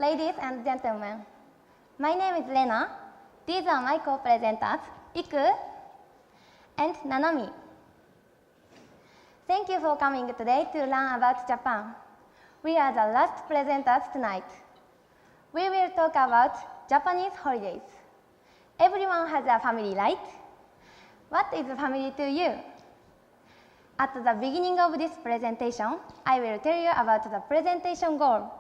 ladies and gentlemen. My name is Lena. These are my co-presenters, Iku and Nanami. Thank you for coming today to learn about Japan. We are the last presenters tonight. We will talk about Japanese holidays. Everyone has a family, right? What is family to you? At the beginning of this presentation, I will tell you about the presentation goal.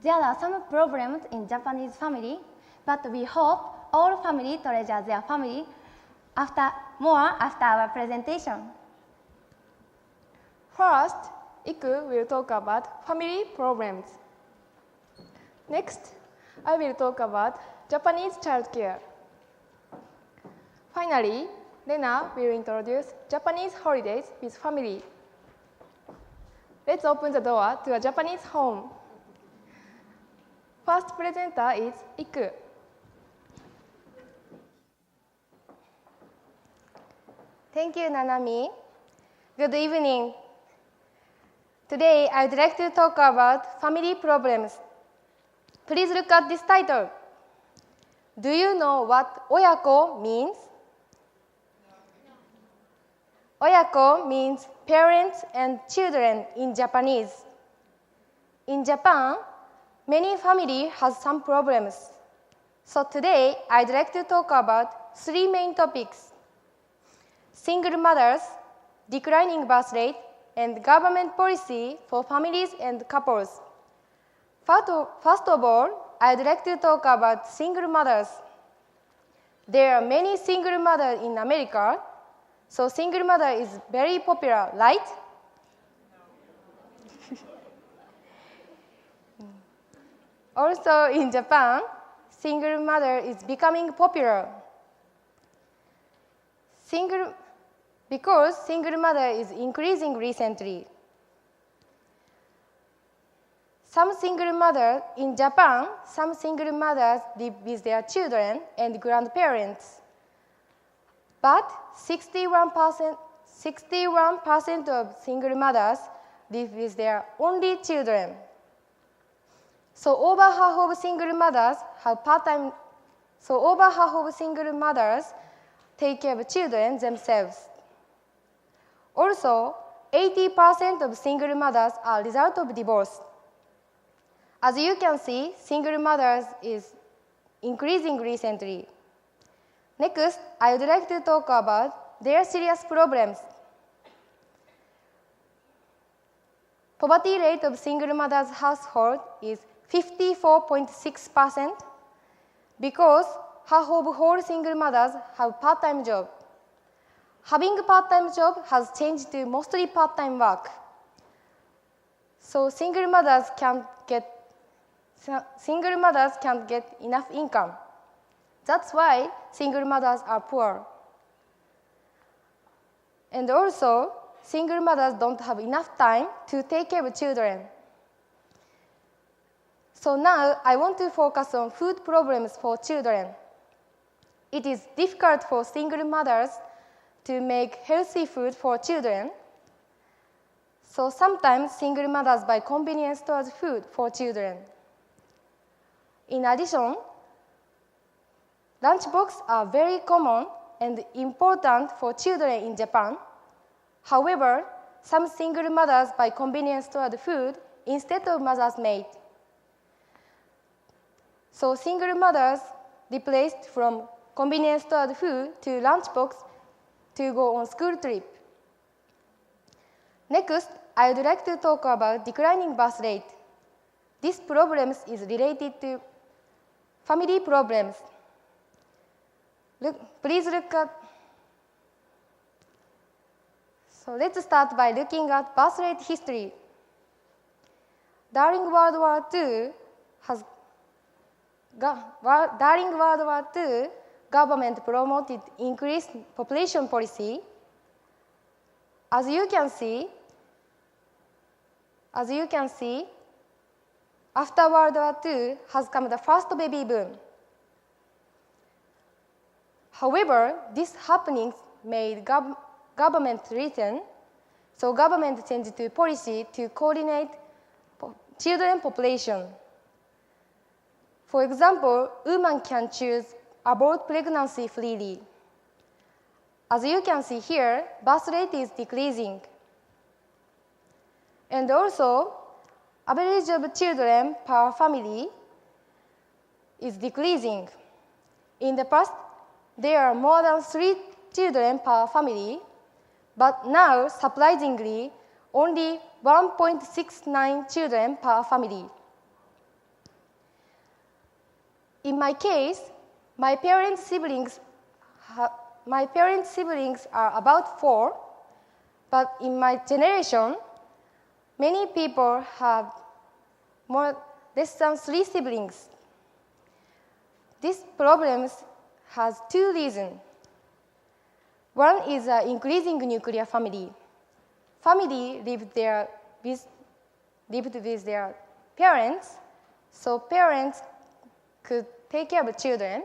There are some problems in Japanese family, but we hope all families treasure their family after our presentation. First, Iku will talk about family problems. Next, I will talk about Japanese childcare. Finally, Lena will introduce Japanese holidays with family. Let's open the door to a Japanese home. First presenter is Iku. Thank you, Nanami. Good evening. Today, I would like to talk about family problems. Please look at this title. Do you know what oyako means? Oyako means parents and children in Japanese. In Japan, many families have some problems. So today, I'd like to talk about three main topics: single mothers, declining birth rate, and government policy for families and couples. First of all, I'd like to talk about single mothers. There are many single mothers in America, so single mother is very popular, right? Also in Japan, single mother is becoming popular. Because single mother is increasing recently. Some single mothers in Japan, some single mothers live with their children and grandparents. But 61% of single mothers live with their only children. So over half of single mothers have part-time. So over half of single mothers take care of children themselves. Also, 80% of single mothers are a result of divorce. As you can see, single mothers is increasing recently. Next, I would like to talk about their serious problems. Poverty rate of single mothers household is 54.6% because half of whole single mothers have part-time job. Having a part-time job has changed to mostly part-time work. So single mothers can't get enough income. That's why single mothers are poor. And also, single mothers don't have enough time to take care of children. So now I want to focus on food problems for children. It is difficult for single mothers to make healthy food for children. So sometimes single mothers buy convenience stores food for children. In addition, lunchboxes are very common and important for children in Japan. However, some single mothers buy convenience stored food instead of mother's maid. So single mothers replaced from convenience stored food to lunchbox to go on school trip. Next, I would like to talk about declining birth rate. This problem is related to family problems. Please look at. So let's start by looking at birth rate history. During World War II, government promoted increased population policy. As you can see, after World War II has come the first baby boom. However, these happenings made government return, so government changed to policy to coordinate children population. For example, women can choose abort pregnancy freely. As you can see here, birth rate is decreasing. And also, average of children per family is decreasing. In the past, there are more than 3 children per family, but now, surprisingly, only 1.69 children per family. In my case, my parents' siblings are about 4, but in my generation, many people have less than 3 siblings. This problem has 2 reasons. One is an increasing nuclear family. Family lived with their parents, so parents could take care of children.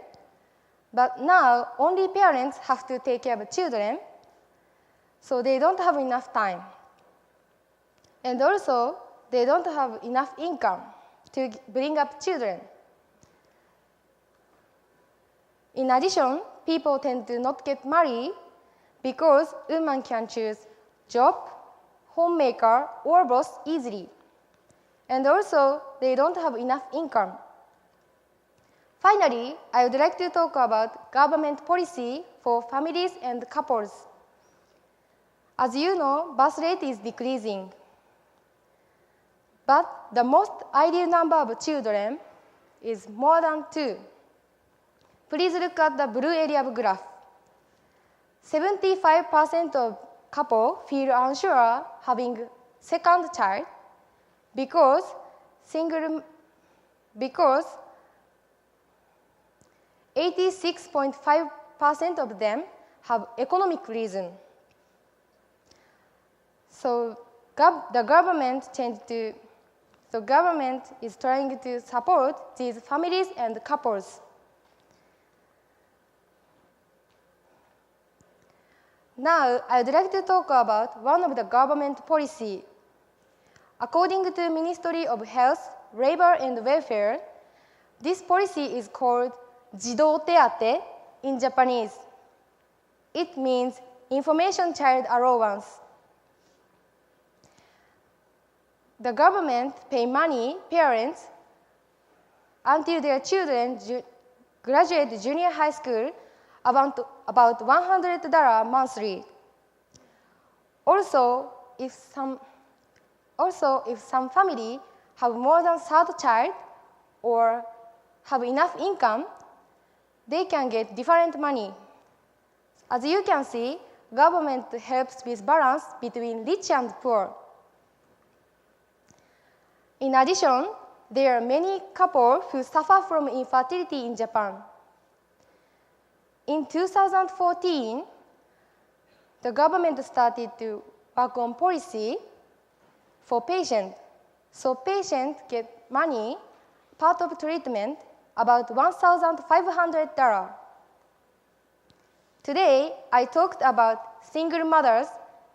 But now, only parents have to take care of children, so they don't have enough time. And also, they don't have enough income to bring up children. In addition, people tend to not get married because women can choose job, homemaker, or both easily. And also, they don't have enough income. Finally, I would like to talk about government policy for families and couples. As you know, birth rate is decreasing. But the most ideal number of children is more than 2. Please look at the blue area of graph. 75% of couples feel unsure having second child because 86.5% of them have economic reason. So the government is trying to support these families and couples. Now, I would like to talk about one of the government policy. According to Ministry of Health, Labor and Welfare, this policy is called 児童手当 in Japanese. It means information child allowance. The government pay money parents until their children graduate junior high school about $100 monthly. Also, if some family have more than third child or have enough income, they can get different money. As you can see, government helps with balance between rich and poor. In addition, there are many couples who suffer from infertility in Japan. In 2014, the government started to work on policy for patients. So patients get money, part of treatment, about $1,500. Today, I talked about single mothers,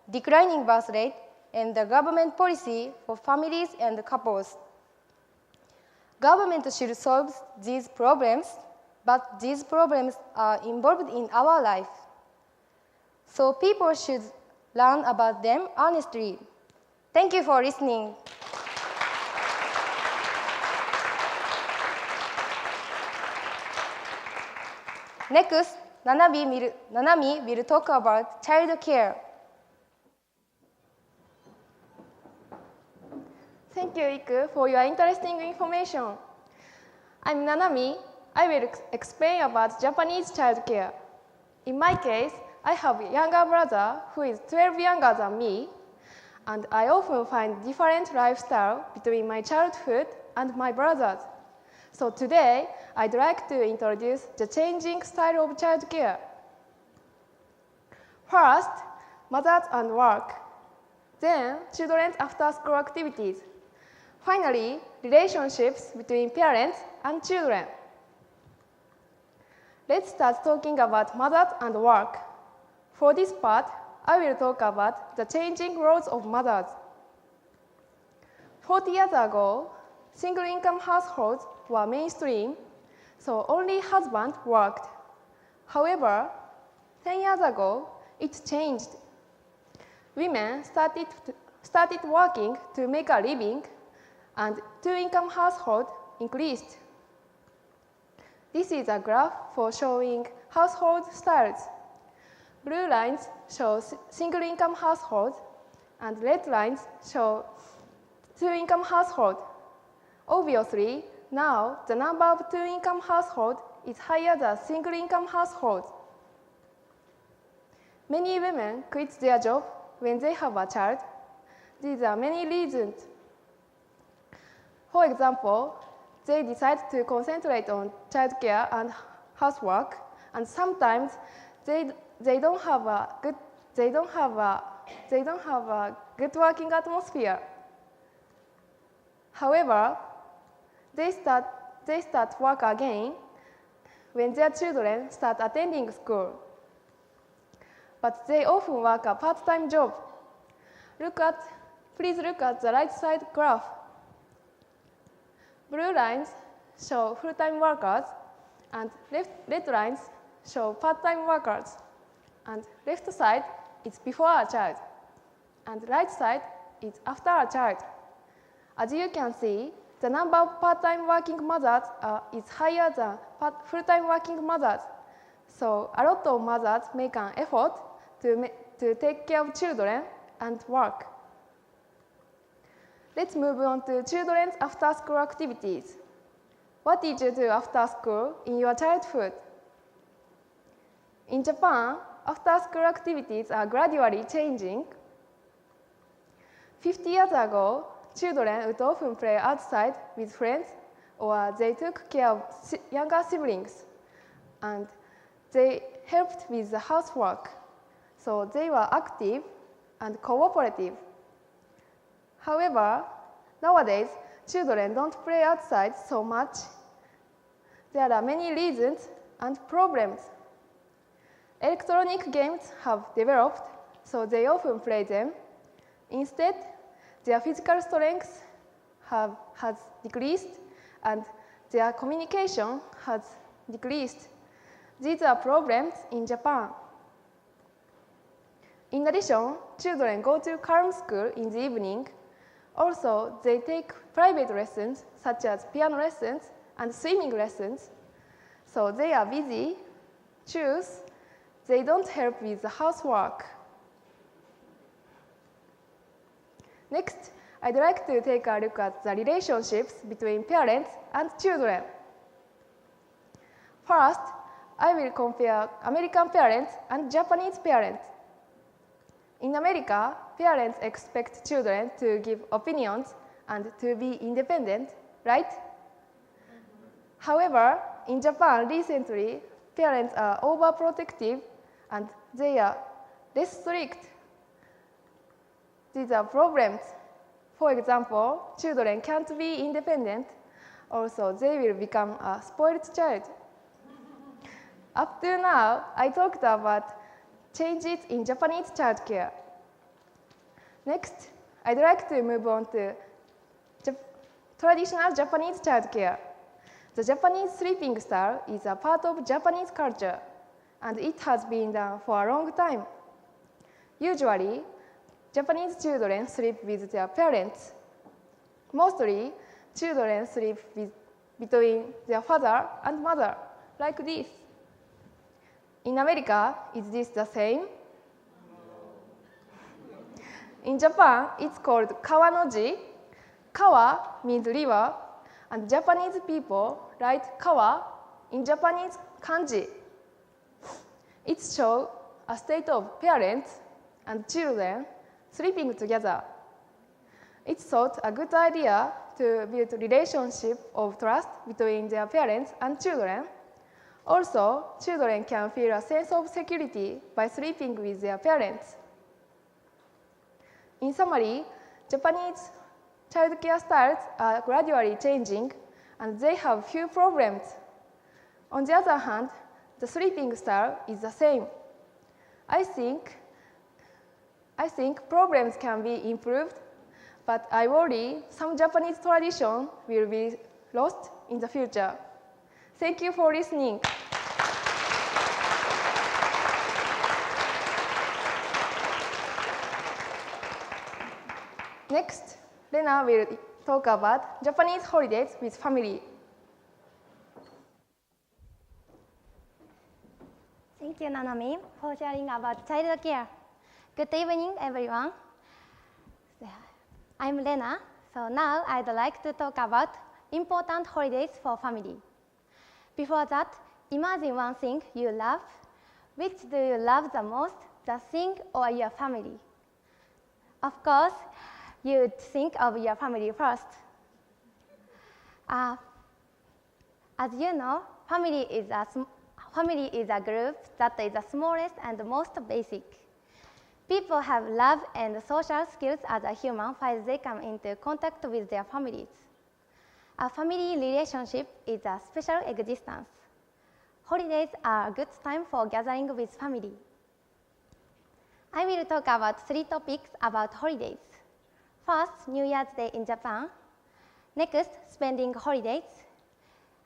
declining birth rate, and the government policy for families and couples. Government should solve these problems, but these problems are involved in our life. So people should learn about them honestly. Thank you for listening. Next, Nanami will talk about child care. Thank you, Iku, for your interesting information. I'm Nanami. I will explain about Japanese child care. In my case, I have a younger brother who is 12 younger than me, and I often find different lifestyle between my childhood and my brother's. So today, I'd like to introduce the changing style of child care. First, mothers and work. Then, children's after-school activities. Finally, relationships between parents and children. Let's start talking about mothers and work. For this part, I will talk about the changing roles of mothers. 40 years ago, single-income households were mainstream, so only husband worked. However, 10 years ago, it changed. Women started working to make a living, and two-income households increased. This is a graph for showing household styles. Blue lines show single-income households, and red lines show two-income households. Obviously, now the number of two-income households is higher than single-income households. Many women quit their job when they have a child. These are many reasons. For example, they decide to concentrate on childcare and housework, and sometimes they don't have a good working atmosphere. However, they start work again when their children start attending school. But they often work a part-time job. Please look at the right side graph. Blue lines show full-time workers, and red lines show part-time workers. And left side is before a child, and right side is after a child. As you can see, the number of part-time working mothers is higher than full-time working mothers. So a lot of mothers make an effort to take care of children and work. Let's move on to children's after-school activities. What did you do after school in your childhood? In Japan, after-school activities are gradually changing. 50 years ago, children would often play outside with friends, or they took care of younger siblings, and they helped with the housework, so they were active and cooperative. However, nowadays, children don't play outside so much. There are many reasons and problems. Electronic games have developed, so they often play them. Instead, their physical strength has decreased, and their communication has decreased. These are problems in Japan. In addition, children go to calm school in the evening. Also, they take private lessons, such as piano lessons and swimming lessons. So they are busy. Choose. They don't help with the housework. Next, I'd like to take a look at the relationships between parents and children. First, I will compare American parents and Japanese parents. In America, parents expect children to give opinions and to be independent, right? However, in Japan recently, parents are overprotective and they are less strict. These are problems. For example, children can't be independent. Also, they will become a spoiled child. Up to now, I talked about changes in Japanese childcare. Next, I'd like to move on to traditional Japanese childcare. The Japanese sleeping style is a part of Japanese culture, and it has been done for a long time. Usually, Japanese children sleep with their parents. Mostly, children sleep between their father and mother, like this. In America, is this the same? In Japan, it's called kawanoji. Kawa means river, and Japanese people write kawa in Japanese kanji. It shows a state of parents and children sleeping together. It's thought a good idea to build a relationship of trust between their parents and children. Also, children can feel a sense of security by sleeping with their parents. In summary, Japanese childcare styles are gradually changing, and they have few problems. On the other hand, the sleeping style is the same. I think problems can be improved, but I worry some Japanese tradition will be lost in the future. Thank you for listening. Next, Lena will talk about Japanese holidays with family. Thank you, Nanami, for sharing about child care. Good evening, everyone. I'm Lena. So now I'd like to talk about important holidays for family. Before that, imagine one thing you love. Which do you love the most, the thing or your family? Of course, you'd think of your family first. As you know, family is a group that is the smallest and most basic. People have love and social skills as a human while they come into contact with their families. A family relationship is a special existence. Holidays are a good time for gathering with family. I will talk about 3 topics about holidays. First, New Year's Day in Japan. Next, spending holidays.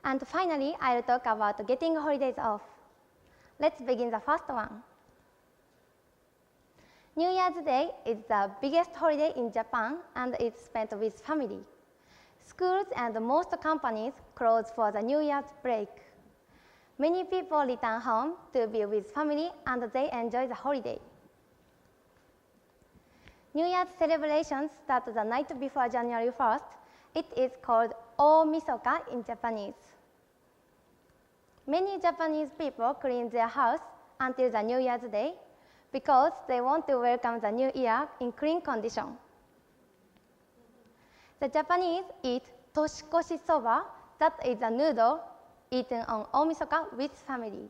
And finally, I'll talk about getting holidays off. Let's begin the first one. New Year's Day is the biggest holiday in Japan and it's spent with family. Schools and most companies close for the New Year's break. Many people return home to be with family and they enjoy the holiday. New Year's celebrations start the night before January 1st. It is called Omisoka in Japanese. Many Japanese people clean their house until the New Year's Day because they want to welcome the new year in clean condition. The Japanese eat toshikoshi soba, that is a noodle eaten on Omisoka with family.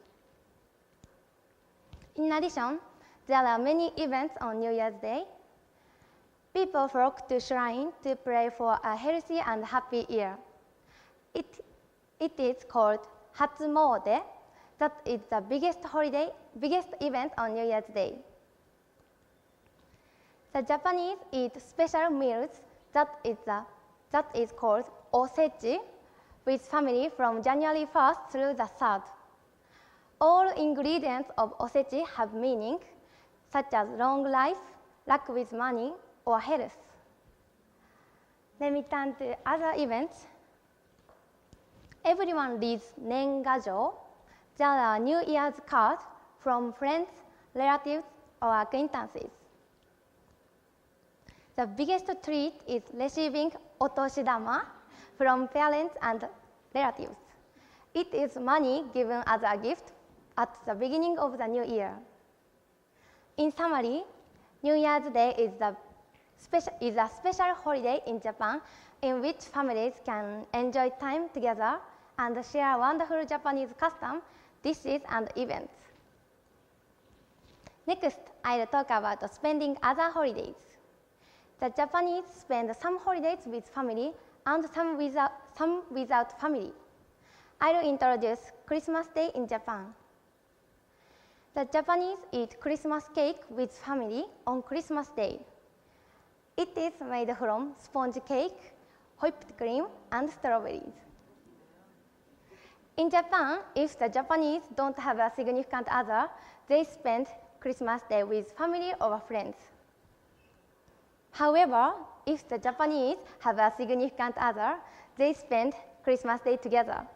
In addition, there are many events on New Year's Day. People flock to shrine to pray for a healthy and happy year. It is called Hatsumode. That is the biggest event on New Year's Day. The Japanese eat special meals that is called osechi with family from January 1st through the 3rd. All ingredients of osechi have meaning, such as long life, luck with money, or health. Let me turn to other events. Everyone reads Nengajo. There are New Year's cards from friends, relatives, or acquaintances. The biggest treat is receiving otoshidama from parents and relatives. It is money given as a gift at the beginning of the new year. In summary, New Year's Day is a special holiday in Japan in which families can enjoy time together and share wonderful Japanese customs, dishes, and events. Next, I'll talk about spending other holidays. The Japanese spend some holidays with family and some without family. I'll introduce Christmas Day in Japan. The Japanese eat Christmas cake with family on Christmas Day. It is made from sponge cake, whipped cream, and strawberries. In Japan, if the Japanese don't have a significant other, they spend Christmas Day with family or friends. However, if the Japanese have a significant other, they spend Christmas Day together.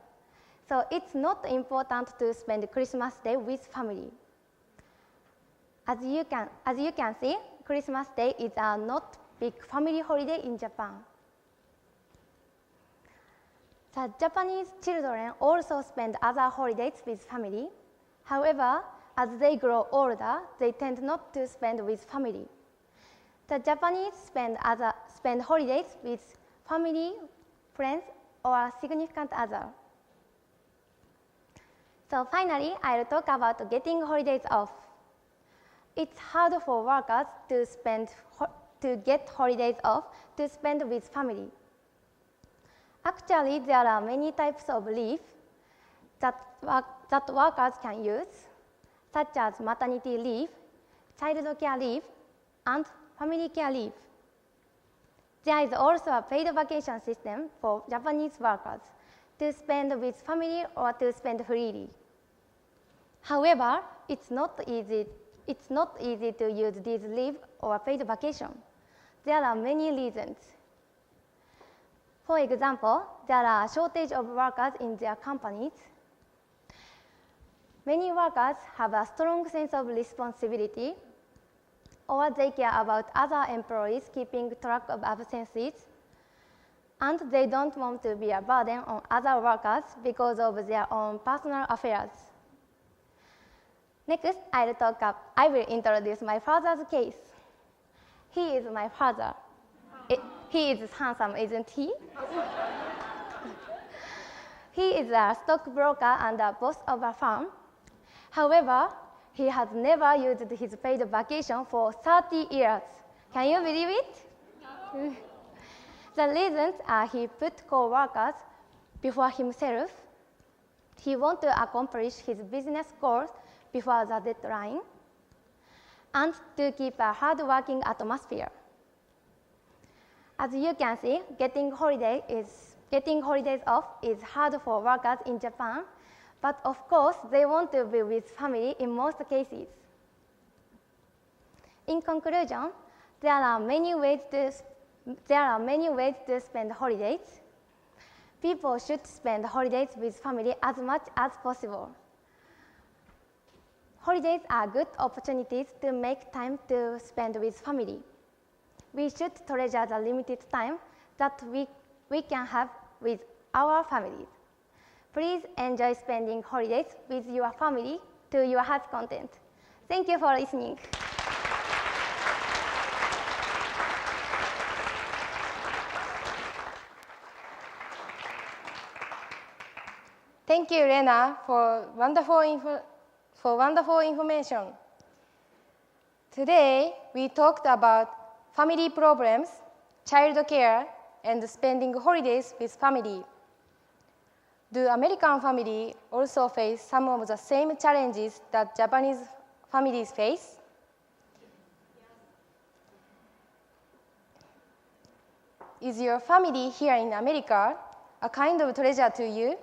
So it's not important to spend Christmas Day with family. As you can see, Christmas Day is a not big family holiday in Japan. The Japanese children also spend other holidays with family. However, as they grow older, they tend not to spend with family. The Japanese spend holidays with family, friends, or significant other. So finally, I'll talk about getting holidays off. It's hard for workers to get holidays off to spend with family. Actually, there are many types of leave that workers can use, such as maternity leave, child care leave, and family care leave. There is also a paid vacation system for Japanese workers to spend with family or to spend freely. However, it's not easy to use this leave or paid vacation. There are many reasons. For example, there are a shortage of workers in their companies. Many workers have a strong sense of responsibility, or they care about other employees keeping track of absences, and they don't want to be a burden on other workers because of their own personal affairs. Next, I will introduce my father's case. He is my father. He is handsome, isn't he? He is a stockbroker and a boss of a firm. However, he has never used his paid vacation for 30 years. Can you believe it? The reasons are he put co-workers before himself. He wants to accomplish his business goals before the deadline, and to keep a hard-working atmosphere. As you can see, getting holidays off is hard for workers in Japan, but of course, they want to be with family in most cases. In conclusion, there are many ways to spend holidays. People should spend holidays with family as much as possible. Holidays are good opportunities to make time to spend with family. We should treasure the limited time that we can have with our families. Please enjoy spending holidays with your family to your heart's content. Thank you for listening. Thank you, Rena, for wonderful information. Today, we talked about family problems, child care, and spending holidays with family. Do American families also face some of the same challenges that Japanese families face? Is your family here in America a kind of treasure to you?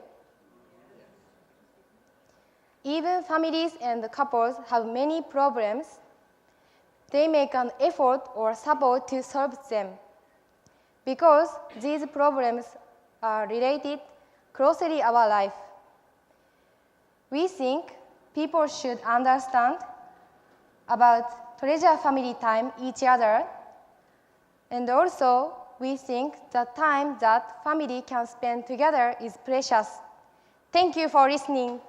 Even families and couples have many problems. They make an effort or support to solve them. Because these problems are related closely to our life. We think people should understand about treasure family time each other, and also we think the time that family can spend together is precious. Thank you for listening.